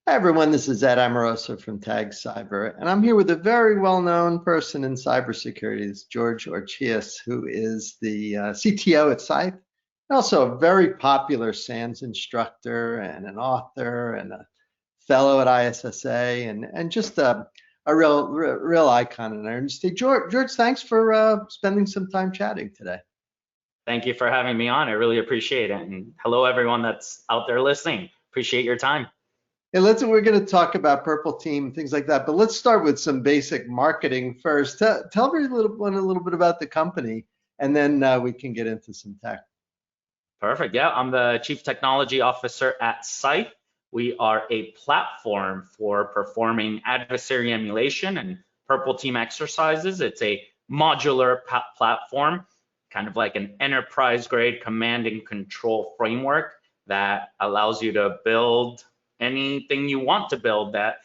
Hi everyone, this is Ed Amoroso from Tag Cyber, and I'm here with a very well-known person in cybersecurity. It's Jorge Orchilles, who is the CTO at SCYTHE, and also a very popular SANS instructor and an author and a fellow at ISSA, and just a real icon in our industry. George, thanks for spending some time chatting today. Thank you for having me on. I really appreciate it. And hello, everyone that's out there listening. Appreciate your time. Hey, we're going to talk about Purple Team, things like that, but let's start with some basic marketing first. Tell me a little bit about the company, and then we can get into some tech. Perfect. Yeah, I'm the Chief Technology Officer at SCYTHE. We are a platform for performing adversary emulation and Purple Team exercises. It's a modular platform, kind of like an enterprise-grade command and control framework that allows you to build anything you want to build that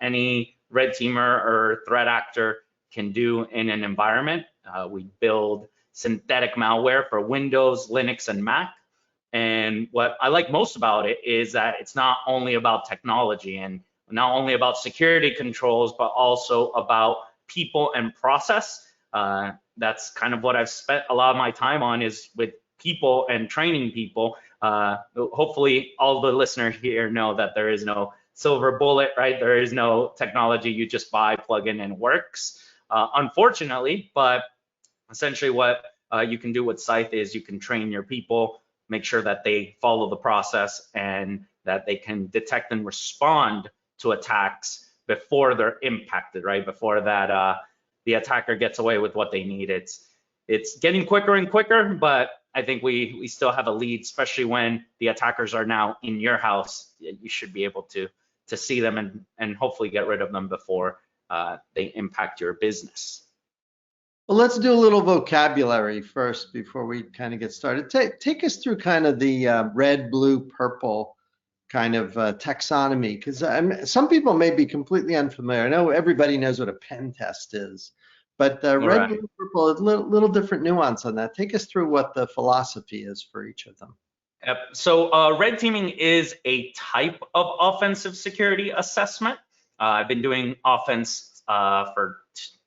any red teamer or threat actor can do in an environment. We build synthetic malware for Windows, Linux, and Mac. And what I like most about it is that it's not only about technology and not only about security controls, but also about people and process. That's kind of what I've spent a lot of my time on, is with people and training people. Hopefully all the listeners here know that there is no silver bullet, right? There is no technology you just buy, plug in, and works, unfortunately. But essentially what you can do with SCYTHE is you can train your people, make sure that they follow the process and that they can detect and respond to attacks before they're impacted, right? Before that the attacker gets away with what they need. It's getting quicker and quicker, but I think we still have a lead, especially when the attackers are now in your house. You should be able to see them and hopefully get rid of them before they impact your business. Well, let's do a little vocabulary first before we kind of get started. Take us through kind of the red, blue, purple kind of taxonomy, because some people may be completely unfamiliar. I know everybody knows what a pen test is, but red, blue, purple, a little different nuance on that. Take us through what the philosophy is for each of them. Yep. So red teaming is a type of offensive security assessment. I've been doing offense for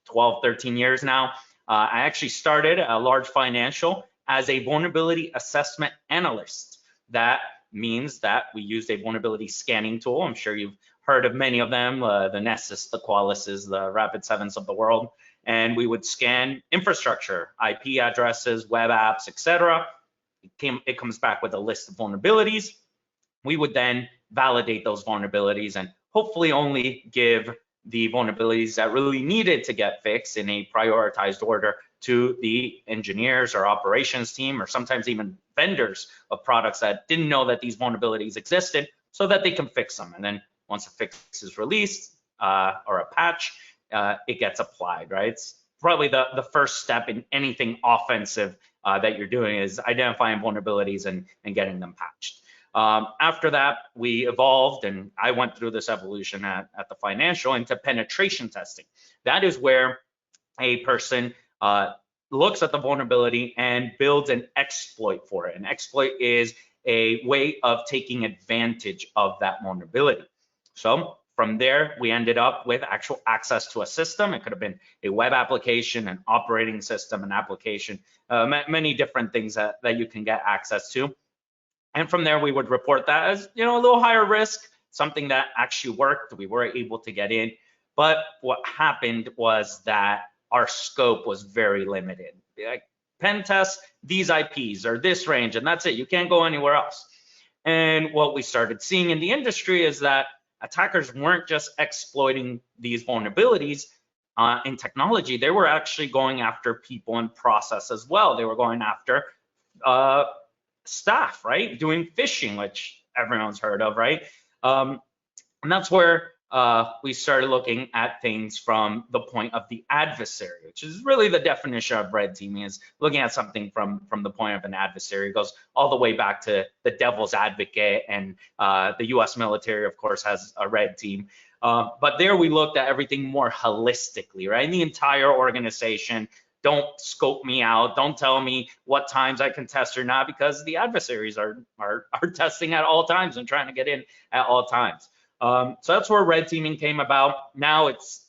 12, 13 years now. I actually started a large financial as a vulnerability assessment analyst. That means that we used a vulnerability scanning tool. I'm sure you've heard of many of them, the Nessus, the Qualyses, the Rapid7s of the world. And we would scan infrastructure, IP addresses, web apps, etc. It comes back with a list of vulnerabilities. We would then validate those vulnerabilities and hopefully only give the vulnerabilities that really needed to get fixed in a prioritized order to the engineers or operations team, or sometimes even vendors of products that didn't know that these vulnerabilities existed, so that they can fix them. And then once a fix is released or a patch, it gets applied, right? It's probably the first step in anything offensive that you're doing, is identifying vulnerabilities and getting them patched. After that, we evolved, and I went through this evolution at the financial, into penetration testing. That is where a person looks at the vulnerability and builds an exploit for it. An exploit is a way of taking advantage of that vulnerability. So from there, we ended up with actual access to a system. It could have been a web application, an operating system, an application, many different things that you can get access to. And from there, we would report that as, a little higher risk, something that actually worked. We were able to get in. But what happened was that our scope was very limited. Like, pen test these IPs or this range, and that's it. You can't go anywhere else. And what we started seeing in the industry is that attackers weren't just exploiting these vulnerabilities in technology. They were actually going after people and process as well. They were going after staff, right? Doing phishing, which everyone's heard of, right? And that's where we started looking at things from the point of the adversary, which is really the definition of red teaming, is looking at something from the point of an adversary. It goes all the way back to the devil's advocate, and the US military, of course, has a red team. But there we looked at everything more holistically, right? The entire organization. Don't scope me out. Don't tell me what times I can test or not, because the adversaries are testing at all times and trying to get in at all times. So that's where red teaming came about. Now it's,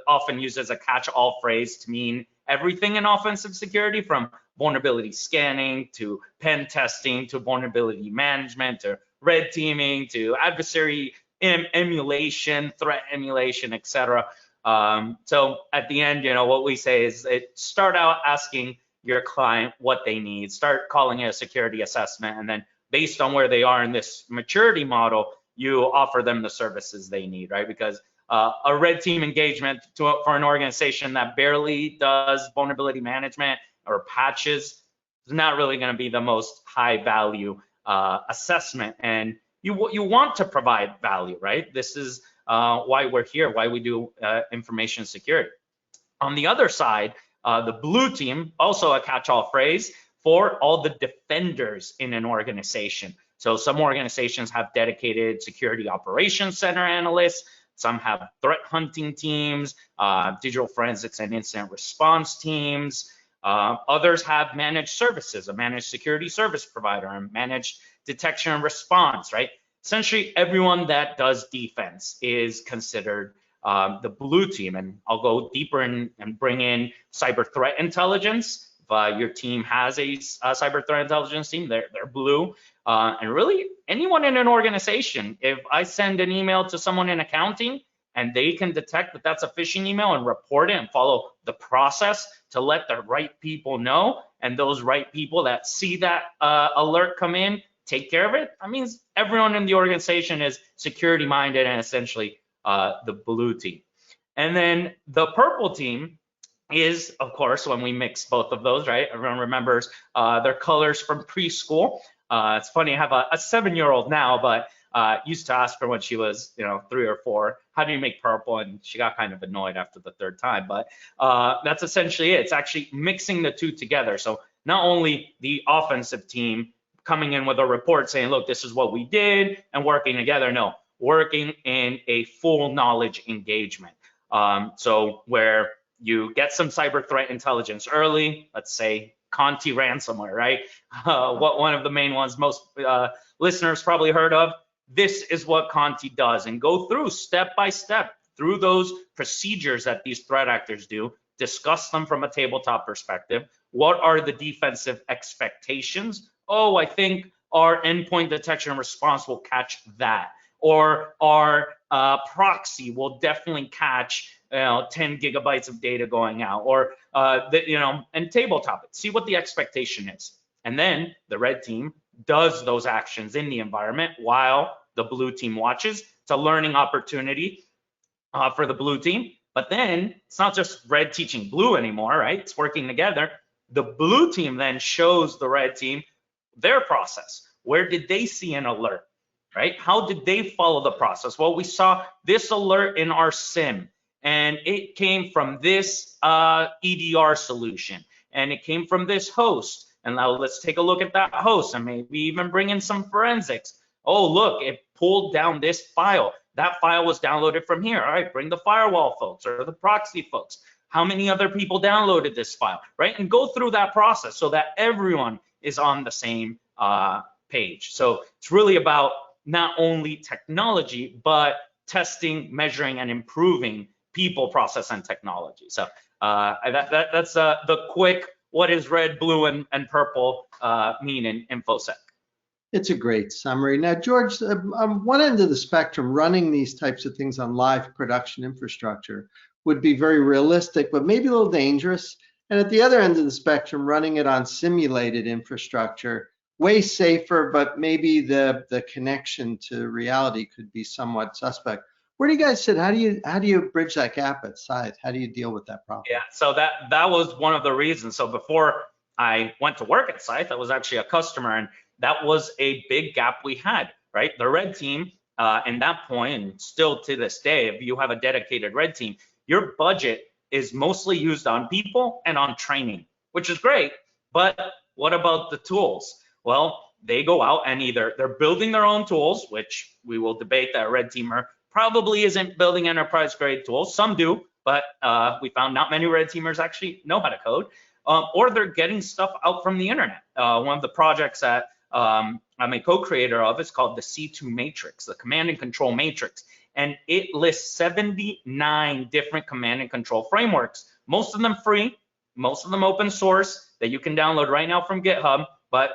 often used as a catch-all phrase to mean everything in offensive security, from vulnerability scanning to pen testing to vulnerability management to red teaming to adversary emulation, threat emulation, etc. So at the end, what we say is start out asking your client what they need, start calling it a security assessment, and then based on where they are in this maturity model, you offer them the services they need, right? Because a red team engagement for an organization that barely does vulnerability management or patches is not really going to be the most high value assessment. And you want to provide value, right? This is why we're here, why we do information security. On the other side, the blue team, also a catch-all phrase for all the defenders in an organization. So some organizations have dedicated security operations center analysts, some have threat hunting teams, digital forensics and incident response teams. Others have managed services, a managed security service provider, and managed detection and response, right? Essentially, everyone that does defense is considered the blue team. And I'll go deeper and bring in cyber threat intelligence. If your team has a cyber threat intelligence team, they're blue. And really, anyone in an organization, if I send an email to someone in accounting and they can detect that that's a phishing email and report it and follow the process to let the right people know, and those right people that see that alert come in take care of it, that means everyone in the organization is security minded and essentially the blue team. And then the purple team is, of course, when we mix both of those, right? Everyone remembers their colors from preschool. It's funny, I have a 7-year-old now, but used to ask her when she was, 3 or 4, how do you make purple? And she got kind of annoyed after the 3rd time, but that's essentially it. It's actually mixing the two together. So not only the offensive team coming in with a report saying, look, this is what we did, and working together. No, working in a full knowledge engagement. So where you get some cyber threat intelligence early, let's say Conti ransomware, right? One of the main ones most listeners probably heard of. This is what Conti does, and go through step by step through those procedures that these threat actors do, discuss them from a tabletop perspective. What are the defensive expectations? Oh, I think our endpoint detection and response will catch that, or our proxy will definitely catch 10 gigabytes of data going out, or and tabletop it, see what the expectation is. And then the red team does those actions in the environment while the blue team watches. It's a learning opportunity for the blue team. But then it's not just red teaching blue anymore, right? It's working together. The blue team then shows the red team their process. Where did they see an alert, right? How did they follow the process? Well, we saw this alert in our SIM, and it came from this EDR solution, and it came from this host. And now let's take a look at that host and maybe even bring in some forensics. Oh, look, it pulled down this file. That file was downloaded from here. All right, bring the firewall folks or the proxy folks. How many other people downloaded this file, right? And go through that process so that everyone is on the same page. So it's really about not only technology, but testing, measuring, and improving people, process, and technology. So that's the quick, what is red, blue, and purple mean in InfoSec? It's a great summary. Now, George, on one end of the spectrum, running these types of things on live production infrastructure would be very realistic, but maybe a little dangerous. And at the other end of the spectrum, running it on simulated infrastructure, way safer, but maybe the connection to reality could be somewhat suspect. Where do you guys sit? How do you bridge that gap at SCYTHE? How do you deal with that problem? Yeah, so that was one of the reasons. So before I went to work at SCYTHE, I was actually a customer, and that was a big gap we had, right? The red team, in that point, and still to this day, if you have a dedicated red team, your budget is mostly used on people and on training, which is great. But what about the tools? Well, they go out and either they're building their own tools, which we will debate that a red teamer probably isn't building enterprise grade tools. Some do, but we found not many red teamers actually know how to code, or they're getting stuff out from the internet. One of the projects that I'm a co-creator of. It's called the C2 Matrix, the Command and Control Matrix. And it lists 79 different command and control frameworks, most of them free, most of them open source that you can download right now from GitHub. But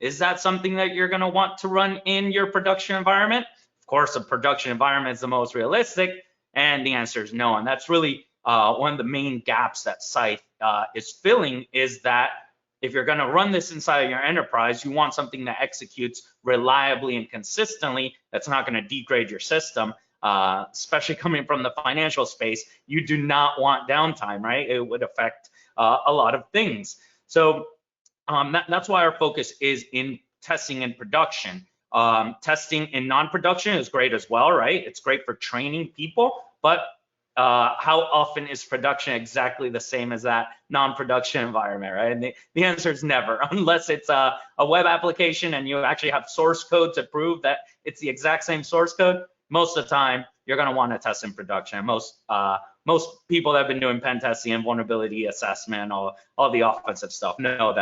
is that something that you're going to want to run in your production environment? Of course, a production environment is the most realistic, and the answer is no. And that's really one of the main gaps that SCYTHE is filling, is that if you're going to run this inside of your enterprise, you want something that executes reliably and consistently, that's not going to degrade your system, especially coming from the financial space. You do not want downtime, right? It would affect a lot of things. So that's why our focus is in testing and production. Testing in non-production is great as well, right? It's great for training people, but how often is production exactly the same as that non-production environment, right? And the answer is never, unless it's a web application and you actually have source code to prove that it's the exact same source code. Most of the time, you're going to want to test in production. Most people that have been doing pen testing and vulnerability assessment, all the offensive stuff, know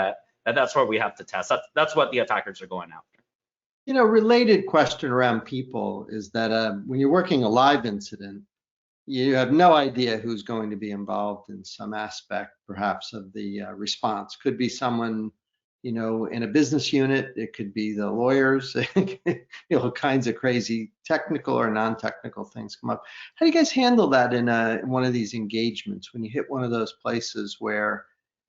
that's where we have to test. That's what the attackers are going after. You know, related question around people is that when you're working a live incident, you have no idea who's going to be involved in some aspect, perhaps, of the response. Could be someone, you know, in a business unit. It could be the lawyers. You know, all kinds of crazy technical or non-technical things come up. How do you guys handle that in one of these engagements when you hit one of those places where,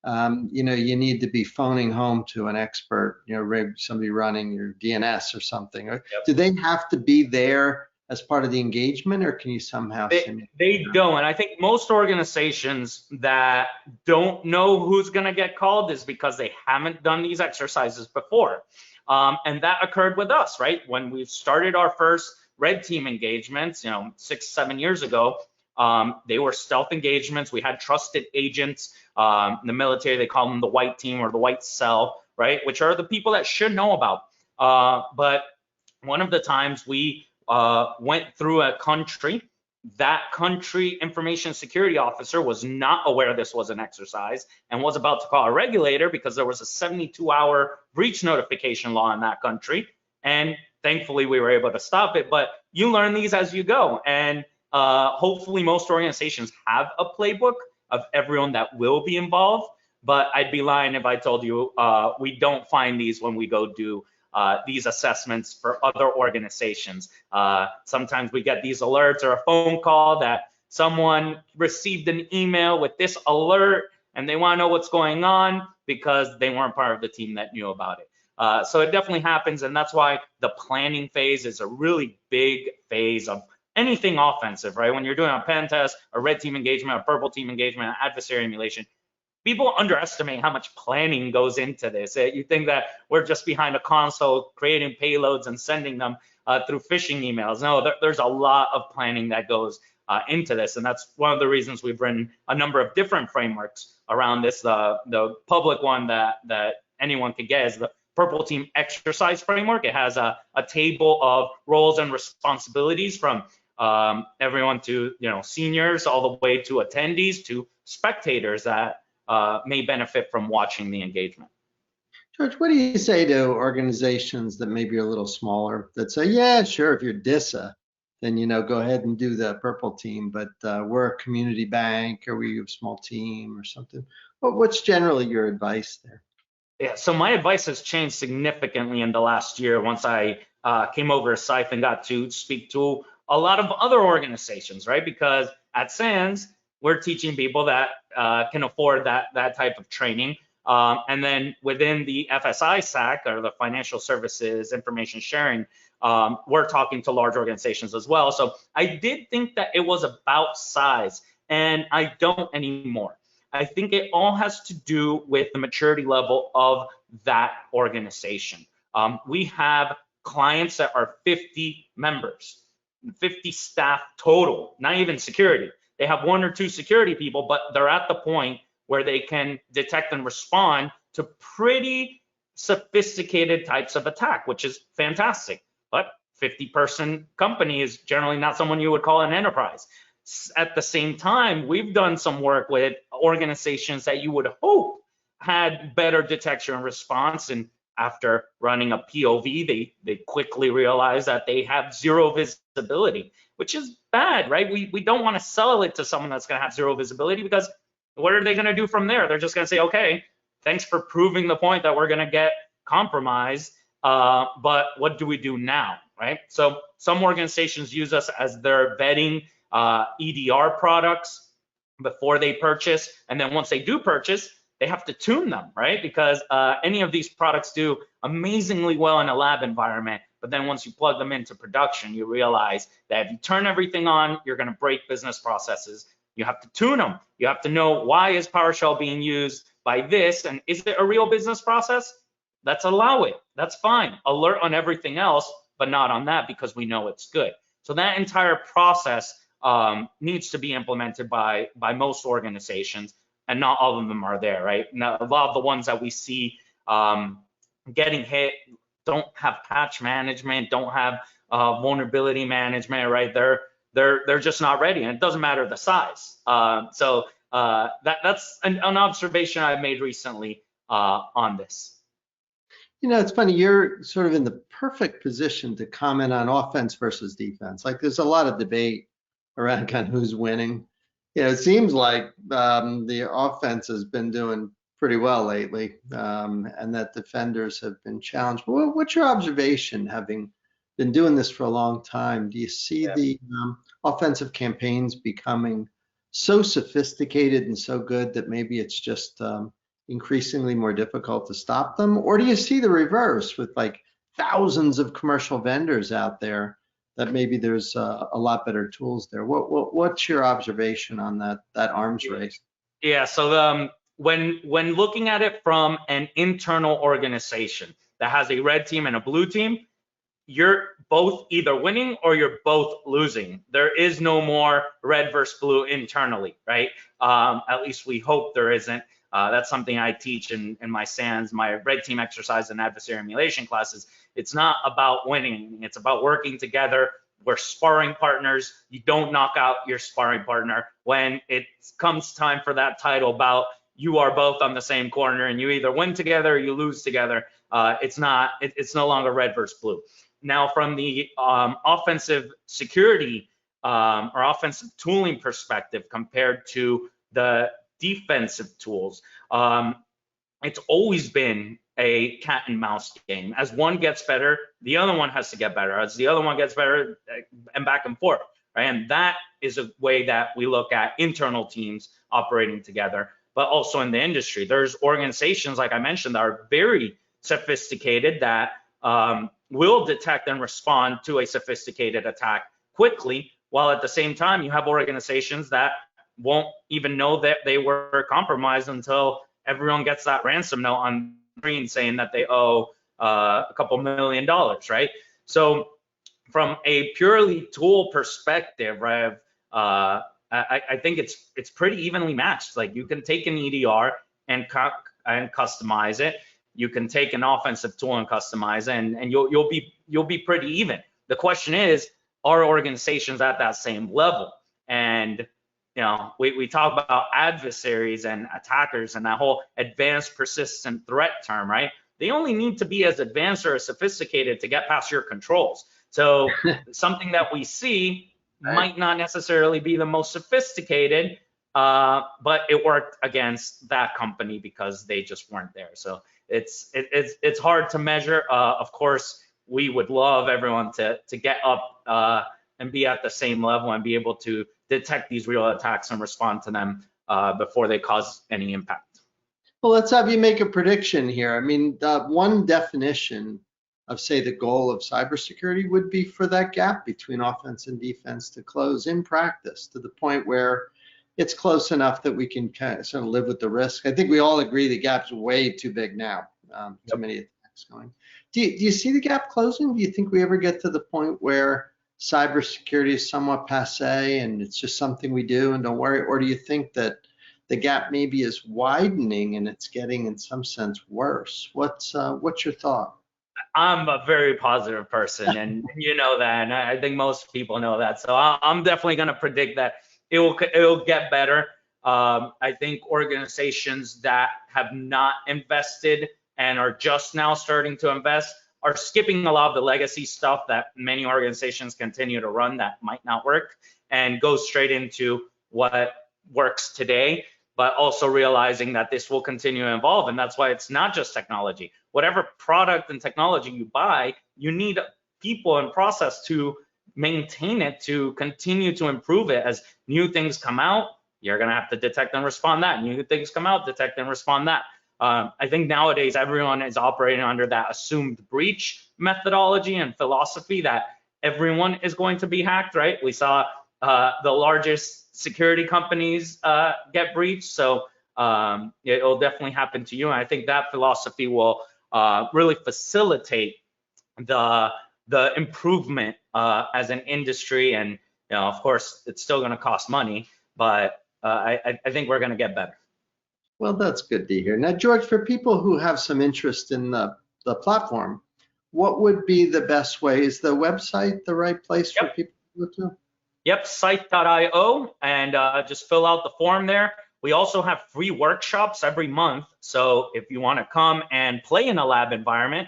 you know, you need to be phoning home to an expert, you know, somebody running your DNS or something? Or Yep. Do they have to be there as part of the engagement, or can you somehow they don't? And I think most organizations that don't know who's going to get called is because they haven't done these exercises before. And that occurred with us, right? When we started our first red team engagements, you know, 6-7 years ago, they were stealth engagements. We had trusted agents. In the military, they call them the white team or the white cell, right? Which are the people that should know about. But one of the times we went through a country, that country information security officer was not aware this was an exercise and was about to call a regulator because there was a 72-hour breach notification law in that country. And thankfully, we were able to stop it. But you learn these as you go. And hopefully, most organizations have a playbook of everyone that will be involved. But I'd be lying if I told you we don't find these when we go do these assessments for other organizations. Sometimes we get these alerts or a phone call that someone received an email with this alert and they want to know what's going on because they weren't part of the team that knew about it. So it definitely happens, and that's why the planning phase is a really big phase of anything offensive, right? When you're doing a pen test, a red team engagement, a purple team engagement, an adversary emulation, people underestimate how much planning goes into this. You think that we're just behind a console creating payloads and sending them through phishing emails. No, there's a lot of planning that goes into this, and that's one of the reasons we've written a number of different frameworks around this. The public one that anyone can get is the Purple Team Exercise Framework. It has a table of roles and responsibilities from everyone to, you know, seniors all the way to attendees to spectators that may benefit from watching the engagement. George, what do you say to organizations that maybe are a little smaller that say, yeah, sure, if you're DISA, then, you know, go ahead and do the purple team, but we're a community bank or we're a small team or something? What's generally your advice there? Yeah, so my advice has changed significantly in the last year once I came over to SCYTHE and got to speak to a lot of other organizations, right? Because at SANS, we're teaching people that can afford that type of training. And then within the FSI SAC, or the Financial Services Information Sharing, we're talking to large organizations as well. So I did think that it was about size, and I don't anymore. I think it all has to do with the maturity level of that organization. We have clients that are 50 members, 50 staff total, not even security. They have 1 or 2 security people, but they're at the point where they can detect and respond to pretty sophisticated types of attack, which is fantastic. But 50-person company is generally not someone you would call an enterprise. At the same time, we've done some work with organizations that you would hope had better detection and response, and after running a POV, they quickly realize that they have zero visibility, which is bad, right? We don't want to sell it to someone that's going to have zero visibility, because what are they going to do from there? They're just going to say, okay, thanks for proving the point that we're going to get compromised, but what do we do now, right? So some organizations use us as their vetting EDR products before they purchase, and then once they do purchase, they have to tune them, right? Because any of these products do amazingly well in a lab environment, but then once you plug them into production, you realize that if you turn everything on, you're going to break business processes. You have to tune them. You have to know, why is PowerShell being used by this, and is it a real business process? Let's allow it. That's fine. Alert on everything else, but not on that, because we know it's good. So that entire process needs to be implemented by most organizations, and not all of them are there, right? Now, a lot of the ones that we see getting hit don't have patch management, don't have vulnerability management, right? They're just not ready, and it doesn't matter the size. So that's an observation I've made recently on this. You know, it's funny, you're sort of in the perfect position to comment on offense versus defense. Like, there's a lot of debate around kind of who's winning. You know, it seems like the offense has been doing pretty well lately, and that defenders have been challenged. Well, what's your observation, having been doing this for a long time? Do you see the offensive campaigns becoming so sophisticated and so good that maybe it's just increasingly more difficult to stop them? Or do you see the reverse, with like thousands of commercial vendors out there, that maybe there's a lot better tools there? What's your observation on that arms race? Yeah, so when looking at it from an internal organization that has a red team and a blue team, you're both either winning or you're both losing. There is no more red versus blue internally, right? At least we hope there isn't. That's something I teach in my SANS, my red team exercise and adversary emulation classes. It's not about winning, it's about working together. We're sparring partners. You don't knock out your sparring partner. When it comes time for that title bout, you are both on the same corner, and you either win together or you lose together. It's no longer red versus blue. Now, from the offensive security or offensive tooling perspective compared to the defensive tools, it's always been a cat and mouse game. As one gets better, the other one has to get better. As the other one gets better, and back and forth, right? And that is a way that we look at internal teams operating together, but also in the industry. There's organizations, like I mentioned, that are very sophisticated, that will detect and respond to a sophisticated attack quickly, while at the same time, you have organizations that won't even know that they were compromised until everyone gets that ransom note on screen saying that they owe a couple $1 million, right? So from a purely tool perspective, right, I think it's pretty evenly matched. Like, you can take an EDR and customize it. You can take an offensive tool and customize it, and you'll be pretty even. The question is, are organizations at that same level? And you know, we talk about adversaries and attackers and that whole advanced persistent threat term, right? They only need to be as advanced or as sophisticated to get past your controls. So something that we see might not necessarily be the most sophisticated, but it worked against that company because they just weren't there. So it's hard to measure. Of course, we would love everyone to get up and be at the same level and be able to detect these real attacks and respond to them before they cause any impact. Well, let's have you make a prediction here. I mean, one definition of, say, the goal of cybersecurity would be for that gap between offense and defense to close in practice to the point where it's close enough that we can kind of sort of live with the risk. I think we all agree the gap's way too big now, too many attacks going. Do you see the gap closing? Do you think we ever get to the point where cybersecurity is somewhat passe and it's just something we do and don't worry? Or do you think that the gap maybe is widening and it's getting, in some sense, worse? What's your thought? I'm a very positive person, and you know that, and I think most people know that. So I'm definitely going to predict that it will get better. I think organizations that have not invested and are just now starting to invest are skipping a lot of the legacy stuff that many organizations continue to run that might not work, and go straight into what works today, but also realizing that this will continue to evolve. And that's why it's not just technology. Whatever product and technology you buy, you need people and process to maintain it, to continue to improve it. As new things come out, you're going to have to detect and respond that. New things come out, detect and respond that. I think nowadays everyone is operating under that assumed breach methodology and philosophy that everyone is going to be hacked, right? We saw the largest security companies get breached, so it'll definitely happen to you. And I think that philosophy will really facilitate the improvement as an industry. And of course, it's still going to cost money, but I think we're going to get better. Well, that's good to hear. Now, George, for people who have some interest in the platform, what would be the best way? Is the website the right place for people to go to? Yep, SCYTHE.io, and just fill out the form there. We also have free workshops every month. So if you want to come and play in a lab environment,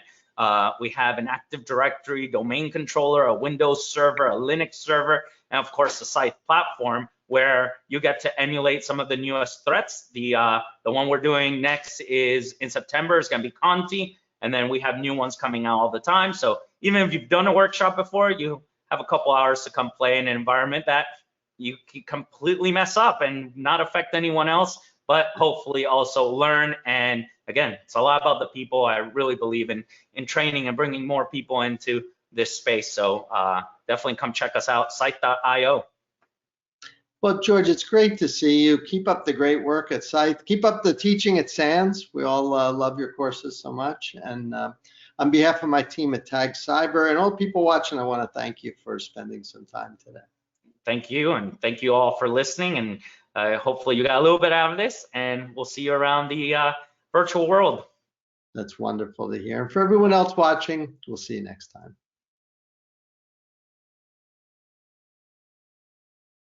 we have an Active Directory domain controller, a Windows server, a Linux server, and of course the SCYTHE platform, where you get to emulate some of the newest threats. The one we're doing next is in September is going to be Conti, and then we have new ones coming out all the time. So even if you've done a workshop before, you have a couple hours to come play in an environment that you can completely mess up and not affect anyone else, but hopefully also learn. And again, it's a lot about the people. I really believe in training and bringing more people into this space. So definitely come check us out, SCYTHE.io. Well, George, it's great to see you. Keep up the great work at SCYTHE. Keep up the teaching at SANS. We all love your courses so much. And on behalf of my team at Tag Cyber and all people watching, I want to thank you for spending some time today. Thank you, and thank you all for listening. And hopefully you got a little bit out of this, and we'll see you around the virtual world. That's wonderful to hear. And for everyone else watching, we'll see you next time.